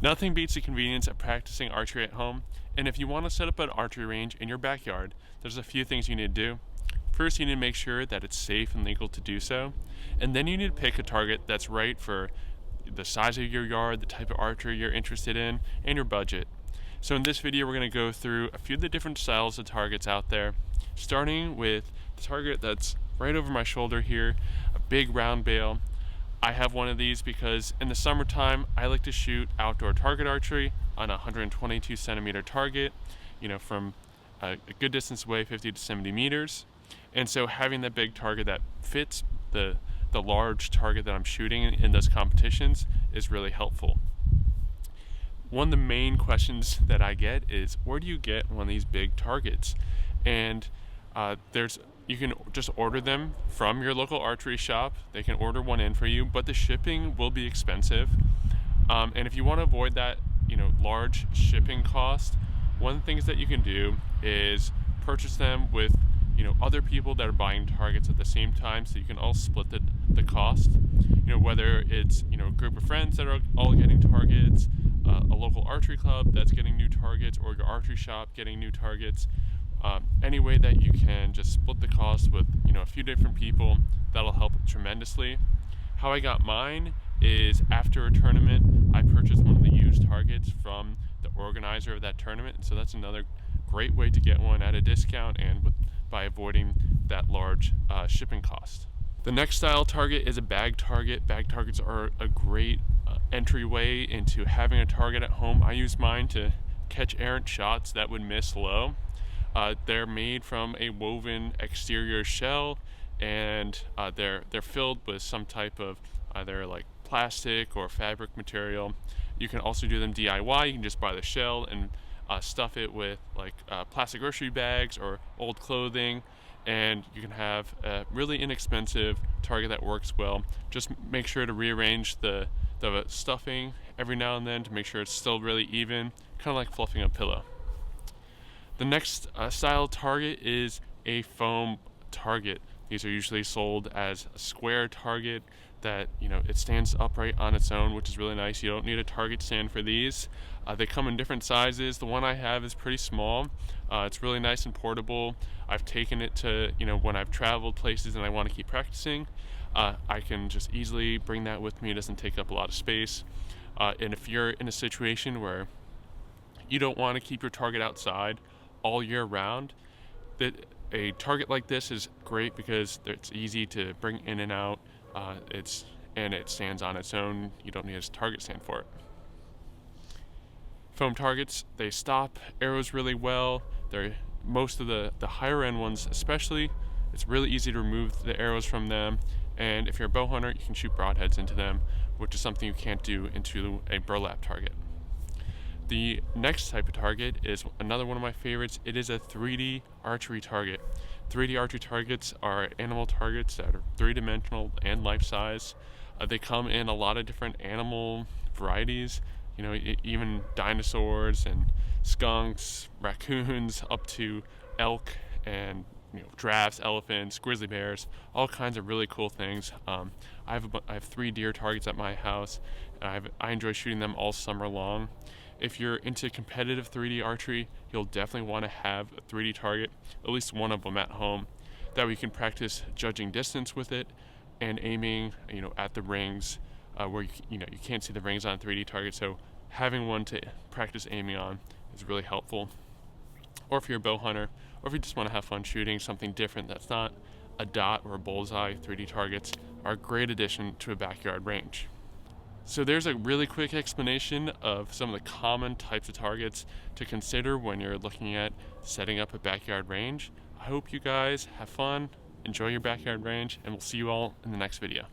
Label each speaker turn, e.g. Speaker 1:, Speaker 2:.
Speaker 1: Nothing beats the convenience of practicing archery at home, and if you want to set up an archery range in your backyard, there's a few things you need to do. First, you need to make sure that it's safe and legal to do so, and then you need to pick a target that's right for the size of your yard, the type of archery you're interested in, and your budget. So in this video, we're going to go through a few of the different styles of targets out there, starting with the target that's right over my shoulder here, a big round bale. I have one of these because in the summertime, I like to shoot outdoor target archery on a 122 centimeter target, from a good distance away, 50 to 70 meters. And so having that big target that fits the large target that I'm shooting in those competitions is really helpful. One of the main questions that I get is, where do you get one of these big targets? And you can just order them from your local archery shop. They can order one in for you, but the shipping will be expensive. And if you want to avoid that, large shipping cost, one of the things that you can do is purchase them with, other people that are buying targets at the same time, so you can all split the cost. Whether it's, a group of friends that are all getting targets, a local archery club that's getting new targets, or your archery shop getting new targets. Any way that you can just split the cost with a few different people, that'll help tremendously. How I got mine is after a tournament, I purchased one of the used targets from the organizer of that tournament, and so that's another great way to get one at a discount and by avoiding that large shipping cost. The next style target is a bag target. Bag targets are a great entryway into having a target at home. I use mine to catch errant shots that would miss low. They're made from a woven exterior shell, and they're filled with some type of either like plastic or fabric material. You can also do them DIY. You can just buy the shell and stuff it with plastic grocery bags or old clothing, and you can have a really inexpensive target that works well. Just make sure to rearrange the stuffing every now and then to make sure it's still really even, kind of like fluffing a pillow. The next style target is a foam target. These are usually sold as a square target that, it stands upright on its own, which is really nice. You don't need a target stand for these. They come in different sizes. The one I have is pretty small. It's really nice and portable. I've taken it to, when I've traveled places and I want to keep practicing, I can just easily bring that with me. It doesn't take up a lot of space. And if you're in a situation where you don't want to keep your target outside all year round, that a target like this is great because it's easy to bring in and out. It stands on its own. You don't need a target stand for it. Foam targets, they stop arrows really well. Most of the higher end ones especially, it's really easy to remove the arrows from them. And if you're a bow hunter, you can shoot broadheads into them, which is something you can't do into a burlap target. The next type of target is another one of my favorites. It is a 3D archery target. 3D archery targets are animal targets that are three-dimensional and life-size. They come in a lot of different animal varieties, even dinosaurs and skunks, raccoons, up to elk and giraffes, elephants, grizzly bears, all kinds of really cool things. I have 3 deer targets at my house, and I enjoy shooting them all summer long. If you're into competitive 3D archery, you'll definitely want to have a 3D target, at least one of them at home. That way you can practice judging distance with it and aiming, at the rings where you can't see the rings on a 3D target. So having one to practice aiming on is really helpful. Or if you're a bow hunter, or if you just want to have fun shooting something different that's not a dot or a bullseye, 3D targets are a great addition to a backyard range. So there's a really quick explanation of some of the common types of targets to consider when you're looking at setting up a backyard range. I hope you guys have fun, enjoy your backyard range, and we'll see you all in the next video.